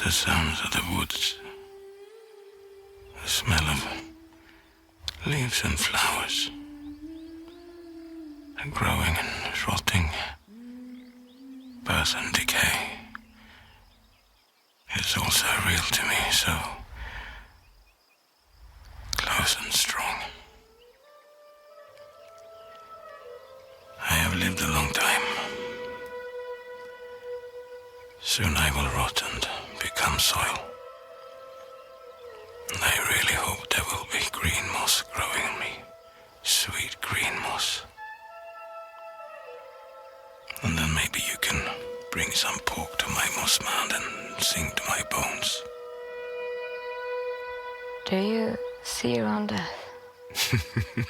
The sounds of the woods, the smell of leaves and flowers, the growing and rotting, birth and decay, is also real to me, so close and strong. I have lived a long time. Soon I will rot and become soil. And I really hope there will be green moss growing on me. Sweet green moss. And then maybe you can bring some pork to my moss mound and sing to my bones. Do you see your own death?